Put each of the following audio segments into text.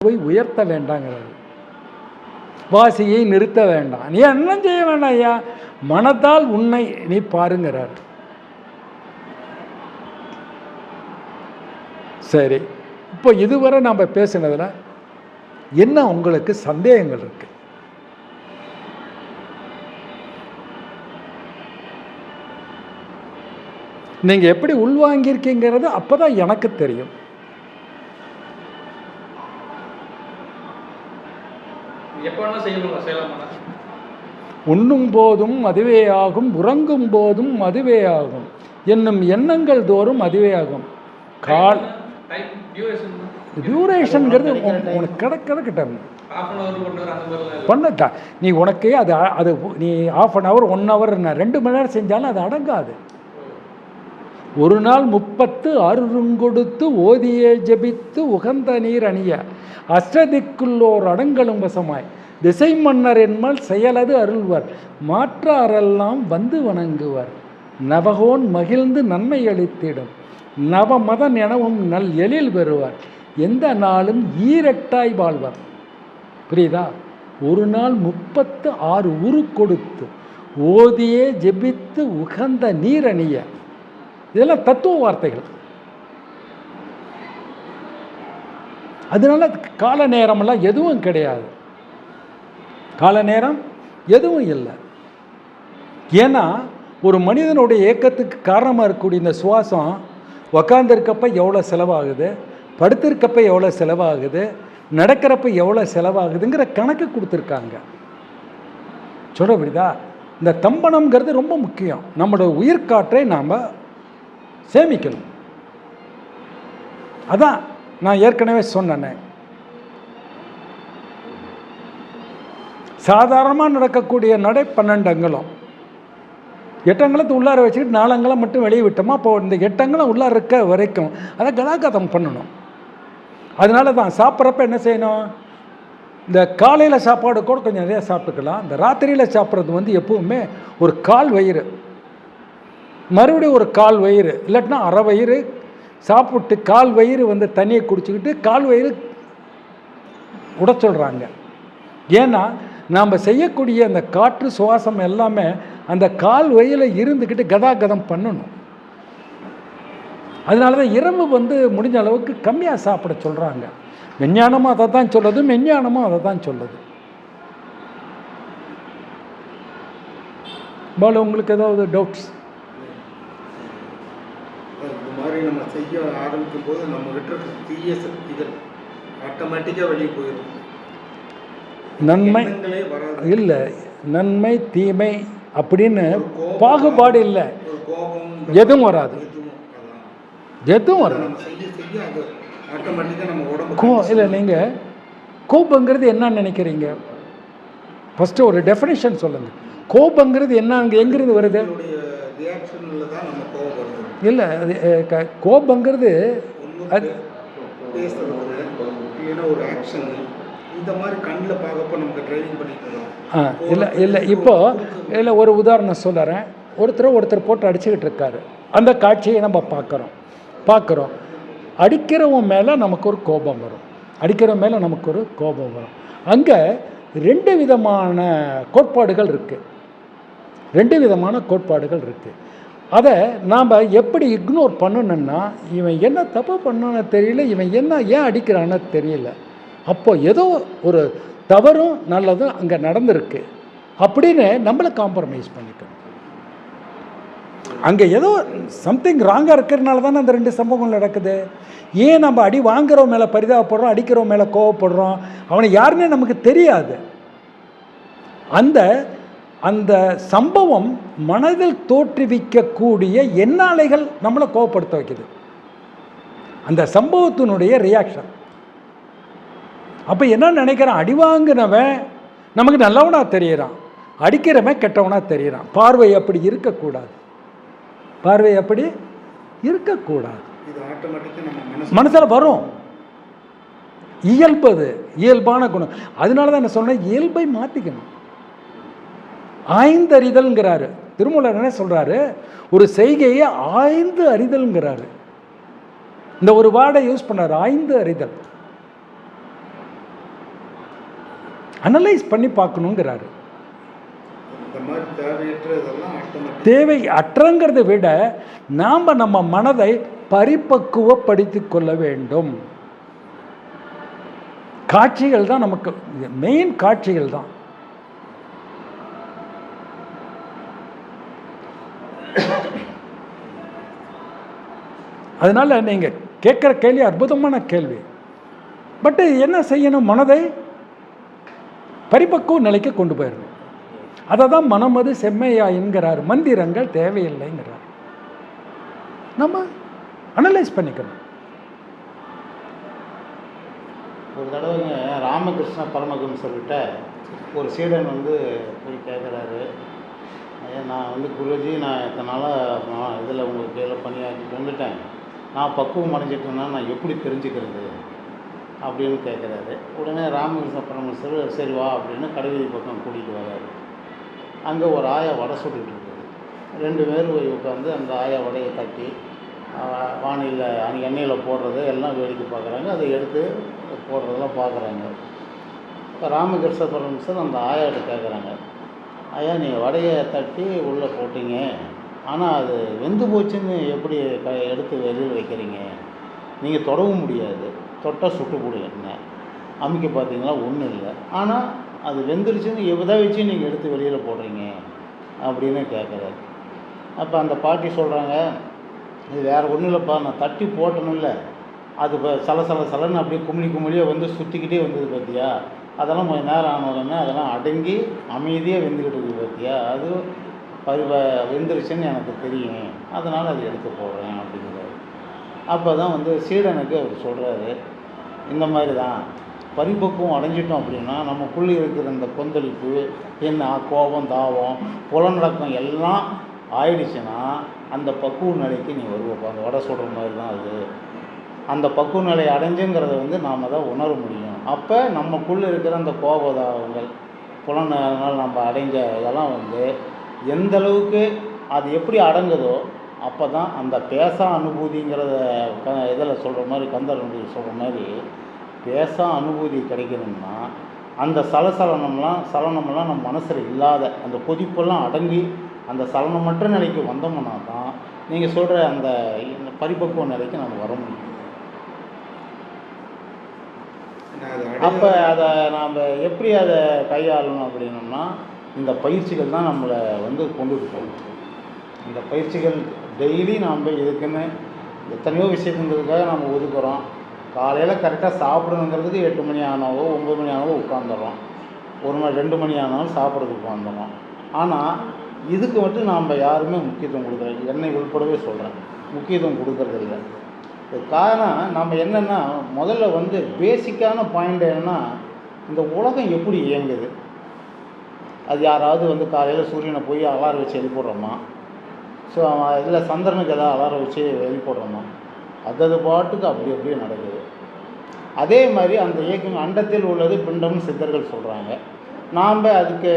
போய் உயர்த்த வேண்டாங்கிறாரு. வாசியை நிறுத்த வேண்டாம். நீ என்ன செய்ய வேண்டாம் ஐயா, மனத்தால் உன்னை நீ பாருங்கிறார். சரி, இப்போ இதுவரை நாம் பேசினதில் என்ன உங்களுக்கு சந்தேகங்கள் இருக்கு? நீங்க எப்படி உள்வாங்கியிருக்கீங்கிறது அப்பதான் எனக்கு தெரியும். உண்ணும் போதும் அதுவே ஆகும், உறங்கும் போதும் அதுவே ஆகும், என்னும் எண்ணங்கள் தோறும் அதுவே ஆகும். கால் டியூரேஷன்ங்கிறது உனக்கு கிடக்கிட்ட பண்ணட்டா நீ உனக்கு அது அது நீ 1/2 hour 1 hour 2 மணி நேரம் செஞ்சாலும் அது அடங்காது. ஒரு நாள் 30 அருங்கொடுத்து ஓதியே ஜபித்து உகந்த நீர் அணிய அஷ்டதிக்குள்ளோர் அடங்கலும் வசமாய் திசை மன்னர் என்மல் செயலது அருள்வர் மாற்றாரெல்லாம் வந்து வணங்குவர் நவகோன் மகிழ்ந்து நன்மை அளித்திடும் நவமத எனவும் நல் எழில் பெறுவார் எந்த நாளும் ஈரட்டாய் வாழ்வார். புரியுதா? ஒரு நாள் 36 உரு கொடுத்து ஓதியே ஜெபித்து உகந்த நீர் அணிய, இதெல்லாம் தத்துவ வார்த்தைகள். அதனால கால நேரமெல்லாம் எதுவும் கிடையாது, கால நேரம் எதுவும் இல்லை. ஏன்னா ஒரு மனிதனுடைய இயக்கத்துக்கு காரணமாக இருக்கக்கூடிய இந்த சுவாசம் உக்காந்துருக்கப்ப எவ்வளோ செலவாகுது, படுத்திருக்கப்ப எவ்வளோ செலவாகுது, நடக்கிறப்ப எவ்வளோ செலவாகுதுங்கிற கணக்கு கொடுத்துருக்காங்க. சொல்ல புரியுதா? இந்த தம்பனம்ங்கிறது ரொம்ப முக்கியம். நம்மளோட உயிர்காற்றை நாம் சேமிக்கணும். அதான் நான் ஏற்கனவே சொன்னேன், சாதாரணமாக நடக்கக்கூடிய நடை 12 அங்குலம், 8 அங்குலத்தை உள்ளார வச்சுக்கிட்டு 4 அங்குலம் மட்டும் வெளியே விட்டோமா, அப்போ இந்த 8 அங்குலம் உள்ளார இருக்க வரைக்கும் அதை கதாகதம் பண்ணணும். அதனால தான் சாப்பிட்றப்ப என்ன செய்யணும், இந்த காலையில் சாப்பாடு கூட கொஞ்சம் நிறையா சாப்பிட்டுக்கலாம். இந்த ராத்திரியில் சாப்பிட்றது எப்பவுமே ஒரு 1/4 வயிறு, மறுபடியும் ஒரு 1/4 வயிறு, இல்லாட்டினா அரை வயிறு சாப்பிட்டு 1/4 வயிறு தண்ணியை குடிச்சிக்கிட்டு 1/4 வயிறு உட சொல்கிறாங்க. ஏன்னா நாம் செய்யக்கூடிய அந்த காற்று சுவாசம் எல்லாமே அந்த 1/4 வயிறில் இருந்துக்கிட்டு கதாகதம் பண்ணணும். அதனால தான் இரவு முடிஞ்ச அளவுக்கு கம்மியாக சாப்பிட சொல்கிறாங்க. விஞ்ஞானமும் அதை தான் சொல்லுது, மெஞ்ஞானமும் அதை தான் சொல்லுது. பாலு, உங்களுக்கு ஏதாவது டவுட்ஸ்? இந்த மாதிரி நம்ம செய்ய ஆரம்பிக்கும் போது நம்ம கிட்ட தீய சக்திகள் ஆட்டோமேட்டிக்காக வெளியே போயிடும். நன்மை இல்லை, நன்மை தீமை அப்படின்னு பாகுபாடு இல்லை, எதுவும் வராது, எதுவும் வராது. இல்லை, நீங்கள் கோபங்கிறது என்னன்னு நினைக்கிறீங்க? ஃபஸ்ட்டு ஒரு டெஃபினேஷன் சொல்லுங்கள். கோபங்கிறது என்ன, எங்கிருந்து வருது? இல்லை, அது கோபங்கிறது இல்லை இல்லை இப்போ இல்லை, ஒரு உதாரணம் சொல்லுறேன். ஒருத்தர் போட்டு அடிச்சுக்கிட்டு இருக்காரு, அந்த காட்சியை நம்ம பார்க்குறோம். அடிக்கிறவன் மேலே நமக்கு ஒரு கோபம் வரும், அடிக்கிறவன் மேலே நமக்கு ஒரு கோபம் வரும். அங்கே 2 விதமான கோட்பாடுகள் இருக்குது, 2 விதமான கோட்பாடுகள் இருக்குது. அதை நாம் எப்படி இக்னோர் பண்ணணுன்னா, இவன் என்ன தப்பு பண்ணான்னு தெரியல, இவன் ஏன் அடிக்கிறான்னு தெரியல, அப்போ ஏதோ ஒரு தவறும் நல்லதும் அங்கே நடந்திருக்கு அப்படின்னு நம்மளை காம்ப்ரமைஸ் பண்ணிக்கணும். அங்கே ஏதோ சம்திங் ராங்காக இருக்கிறதுனால தானே அந்த 2 சம்பவங்கள் நடக்குது. ஏன் நம்ம அடி வாங்குறவன் மேலே பரிதாபப்படுறோம், அடிக்கிறவன் மேலே கோவப்படுறோம், அவனை யாருன்னே நமக்கு தெரியாது. அந்த சம்பவம் மனதில் தோற்றுவிக்கக்கூடிய எண்ணாலைகள் நம்மளை கோவப்படுத்த வைக்குது, அந்த சம்பவத்தினுடைய ரியாக்ஷன். அப்போ என்ன நினைக்கிறான், அடி வாங்கினவன் நமக்கு நல்லவனாக தெரிகிறான், அடிக்கிறவன் கெட்டவனாக தெரிகிறான். பார்வை அப்படி இருக்கக்கூடாது, பார்வை அப்படி இருக்கக்கூடாது. மனசில் வரும், இயல்பது, இயல்பான குணம். அதனால தான் என்ன சொன்னேன், இயல்பை மாற்றிக்கணும். ஆய்ந்து அறிதல்ங்கிறாரு திருமூலர். என்ன சொல்கிறாரு, ஒரு செய்கையை ஆய்ந்து அறிதல்ங்கிறாரு. இந்த ஒரு வார்டை யூஸ் பண்ணார், ஆய்ந்து அறிதல். அனலைஸ் பண்ணி பார்க்கணுங்கிறாரு. இந்த மாதிரி தேவையற்றதெல்லாம் ஆட்டோமேட்டிக் தேவை அற்றங்கிறத விட நாம் நம்ம மனதை பரிபக்குவப்படுத்தி கொள்ள வேண்டும். காட்சிகள் தான் நமக்கு மெயின், காட்சிகள் தான். அதனால் நீங்கள் கேட்குற கேள்வி அற்புதமான கேள்வி. பட்டு என்ன செய்யணும்? மனதை பரிபக்குவ நிலைக்கு கொண்டு போயிடணும். அதை தான் மனமது செம்மையா என்கிறார். மந்திரங்கள் தேவையில்லைங்கிறார். நம்ம அனலைஸ் பண்ணிக்கணும். ஒரு தடவைங்க ராமகிருஷ்ண பரமஹம்சர்கிட்ட ஒரு சீடன் போய் கேட்குறாரு, ஐயா நான் குருஜி நான் இத்தனை நாளாக இதில் உங்களுக்கு கீழே பணியாற்றிட்டு வந்துட்டேன், நான் பக்குவம் அடைஞ்சிட்டேன்னா நான் எப்படி தெரிஞ்சுக்கிறது அப்படின்னு கேட்குறாரு. உடனே ராமகிருஷ்ண பரமஹம்சர் சரி வா அப்படின்னு கடைவீதி பக்கம் கூட்டிகிட்டு வர்றாரு. அங்கே ஒரு ஆயா வடை சுட்டுக்கிட்டு இருக்குது. 2 பேர் போய் உட்காந்து அந்த ஆயா வடையை தட்டி வானியில் எண்ணெயில் போடுறது எல்லாம் வேடிக்கை பார்க்குறாங்க. அதை எடுத்து போடுறதெல்லாம் பார்க்குறாங்க. இப்போ ராமகிருஷ்ண பரமஹம்சர் அந்த ஆயாட்ட கேட்குறாங்க, ஐயா நீங்கள் வடையை தட்டி உள்ளே போட்டீங்க, ஆனால் அது வெந்து போச்சுன்னு எப்படி எடுத்து வெளியில் வைக்கிறீங்க? நீங்கள் தொடவும் முடியாது, தொட்டால் சுட்டு போடுங்க, அமைக்க பார்த்தீங்களா ஒன்றும் இல்லை, ஆனால் அது வெந்துருச்சுன்னு எதை வச்சு நீங்கள் எடுத்து வெளியில் போடுறீங்க அப்படின்னு கேட்குறாரு. அப்போ அந்த பாட்டி சொல்கிறாங்க, இது வேறு ஒன்றும் இல்லைப்பா, நான் தட்டி போட்டணும் இல்லை, அது இப்போ சலன்னு அப்படியே குமிழியாக சுற்றிக்கிட்டே வந்தது பார்த்தியா, அதெல்லாம் கொஞ்சம் நேரம் ஆன உடனே அதெல்லாம் அடங்கி அமைதியாக வெந்துக்கிட்டு இருக்குது பார்த்தியா, அது வெந்துருச்சுன்னு எனக்கு தெரியும், அதனால் அதை எடுத்து போடுறேன் அப்படிங்கிறாரு. அப்போ தான் சீடனுக்கு அவர் சொல்கிறாரு, இந்த மாதிரி தான் பரிபக்குவம் அடைஞ்சிட்டோம் அப்படின்னா நமக்குள்ளே இருக்கிற இந்த கொந்தளிப்பு என்ன கோபம் தாபம் புலநடக்கம் எல்லாம் ஆயிடுச்சுன்னா அந்த பக்குவ நிலைக்கு நீ வருவப்பா. அந்த வடை சொல்கிற மாதிரி தான் அது. அந்த பக்குவ நிலை அடைஞ்சுங்கிறத நாம் தான் உணர முடியும். அப்போ நமக்குள்ளே இருக்கிற அந்த கோபதாபங்கள் புலனால் நம்ம அடைஞ்ச இதெல்லாம் எந்த அளவுக்கு அது எப்படி அடங்குதோ அப்போ தான் அந்த பேசா அனுபூதிங்கிறத இதில் சொல்கிற மாதிரி கந்தர் சொல்கிற மாதிரி பேசா அனுபூதி கிடைக்கணும்னா அந்த சலனமெல்லாம் நம்ம மனசில் இல்லாத அந்த கொதிப்பெல்லாம் அடங்கி அந்த சலனமற்ற நிலைக்கு வந்தோம்னா தான் நீங்கள் சொல்கிற அந்த பரிபக்குவ நிலைக்கு நம்ம வர முடியும். அப்போ அதை நாம் எப்படி அதை கையாளணும் அப்படின்னோம்னா இந்த பயிற்சிகள் தான் நம்மளை கொண்டுட்டு போகணும். இந்த பயிற்சிகள் டெய்லி நாம் இதுக்குன்னு எத்தனையோ விஷயத்துங்கிறதுக்காக நம்ம ஒதுக்குறோம். காலையில் கரெக்டாக சாப்பிடணுங்கிறதுக்கு 8 மணி ஆனாவோ 9 மணி ஆனாவோ உட்காந்துடுறோம். 1 மணி 2 மணி ஆனாலும் சாப்பிட்றதுக்கு உட்காந்துடுறோம். ஆனால் இதுக்கு மட்டும் நாம் யாருமே முக்கியத்துவம் கொடுக்குறோம். என்னை உள்படவே சொல்கிறேன், முக்கியத்துவம் கொடுக்கறது இல்லை. காரணம் நம்ம என்னென்னா முதல்ல பேசிக்கான பாயிண்ட் என்னென்னா இந்த உலகம் எப்படி இயங்குது. அது யாராவது காலையில் சூரியனை போய் அலாரம் வச்சு எழுப்பிடுறோமா? ஸோ இதில் சந்திரனுக்கு எதாவது அலாரம் வச்சு எழுப்பிடுறோமா? அது பாட்டுக்கு அப்படியே நடக்குது. அதே மாதிரி அந்த இயக்கம் அண்டத்தில் உள்ளது பிண்டம்னு சித்தர்கள் சொல்கிறாங்க. நாம் அதுக்கு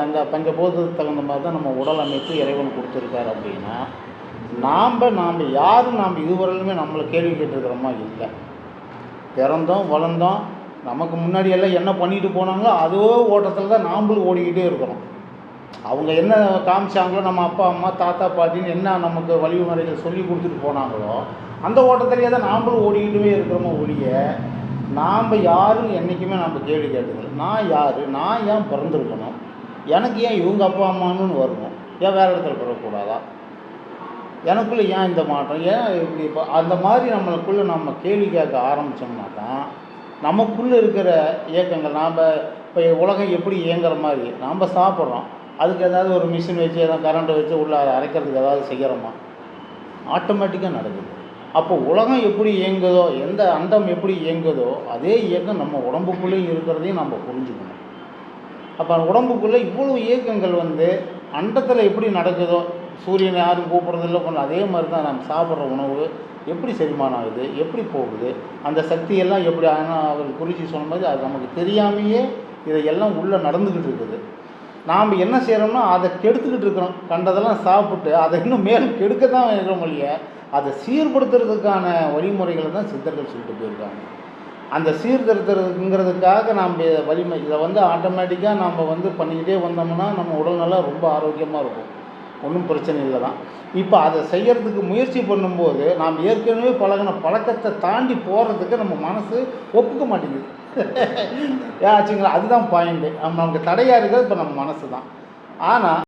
அந்த பஞ்சபூதத்துக்கு தகுந்த மாதிரி தான் நம்ம உடல் அமைப்பு இறைவன் கொடுத்துருக்காரு. அப்படின்னா நாம் யாரும் இதுவரையிலுமே நம்மளை கேள்வி கேட்டுருக்கிறோமா? இல்லை. பிறந்தோம் வளர்ந்தோம், நமக்கு முன்னாடியெல்லாம் என்ன பண்ணிட்டு போனாங்களோ அதோ ஓட்டத்தில் தான் நாம்ளும் ஓடிக்கிட்டே இருக்கிறோம். அவங்க என்ன காமிச்சாங்களோ நம்ம அப்பா அம்மா தாத்தா பாட்டின்னு என்ன நமக்கு வழிமுறைகள் சொல்லி கொடுத்துட்டு போனாங்களோ அந்த ஓட்டத்திலேயே தான் நாம்ளும் ஓடிக்கிட்டே இருக்கிறோமோ ஒழிய நாம் யாரும் என்றைக்குமே நம்ம கேள்வி கேட்டதில்லை. நான் யார், நான் ஏன் பிறந்திருக்கணும், எனக்கு ஏன் இவங்க அப்பா அம்மான்னு வரணும், ஏன் வேறு இடத்துல பிறக்கக்கூடாதா, எனக்குள்ளே ஏன் இந்த மாற்றம், ஏன் இப்படி இப்போ அந்த மாதிரி நம்மளுக்குள்ளே நம்ம கேள்வி கேட்க ஆரம்பித்தோம்னா தான் நமக்குள்ளே இருக்கிற இயக்கங்கள் நாம் இப்போ உலகம் எப்படி இயங்குற மாதிரி நாம் சாப்பிட்றோம், அதுக்கு ஏதாவது ஒரு மிஷின் வச்சு ஏதாவது கரண்ட்டை வச்சு உள்ளே அரைக்கிறதுக்கு ஏதாவது செய்கிறோமா? ஆட்டோமேட்டிக்காக நடக்குது. அப்போ உலகம் எப்படி இயங்குதோ, எந்த அண்டம் எப்படி இயங்குதோ அதே இயக்கம் நம்ம உடம்புக்குள்ளேயும் இருக்கிறதையும் நம்ம புரிஞ்சுக்கணும். அப்போ உடம்புக்குள்ளே இவ்வளோ இயக்கங்கள் அண்டத்தில் எப்படி நடக்குதோ, சூரியனை யாரும் கூப்பிட்றதில்ல பண்ண அதே மாதிரி தான் நம்ம சாப்பிட்ற உணவு எப்படி செரிமானம் ஆகுது, எப்படி போகுது, அந்த சக்தியெல்லாம் எப்படி. ஆனால் அவர் குறிச்சி சொன்ன மாதிரி அது நமக்கு தெரியாமையே இதையெல்லாம் உள்ளே நடந்துக்கிட்டு இருக்குது. நாம் என்ன செய்கிறோம்னா அதை கெடுத்துக்கிட்டு இருக்கிறோம். கண்டதெல்லாம் சாப்பிட்டு அதை இன்னும் மேலும் கெடுக்க தான் இருக்கிறோம் இல்லையா, அதை சீர்படுத்துறதுக்கான வழிமுறைகளை தான் சித்தர்கள் சொல்லிட்டு போயிருக்காங்க. அந்த சீர்திருத்தங்கிறதுக்காக நாம் வலிமை இதை வந்து ஆட்டோமேட்டிக்காக நாம் வந்து பண்ணிக்கிட்டே வந்தோம்னா நம்ம உடல்நலம் ரொம்ப ஆரோக்கியமாக இருக்கும், ஒன்றும் பிரச்சனை இல்லை தான். இப்போ அதை செய்கிறதுக்கு முயற்சி பண்ணும்போது நாம் ஏற்கனவே பழகின பழக்கத்தை தாண்டி போகிறதுக்கு நம்ம மனசு ஒப்புக்க மாட்டேங்குது. ஆச்சுங்களா? அதுதான் பாயிண்ட்டு. நமக்கு தடையாக இருக்கிறது இப்போ நம்ம மனசு தான். ஆனால்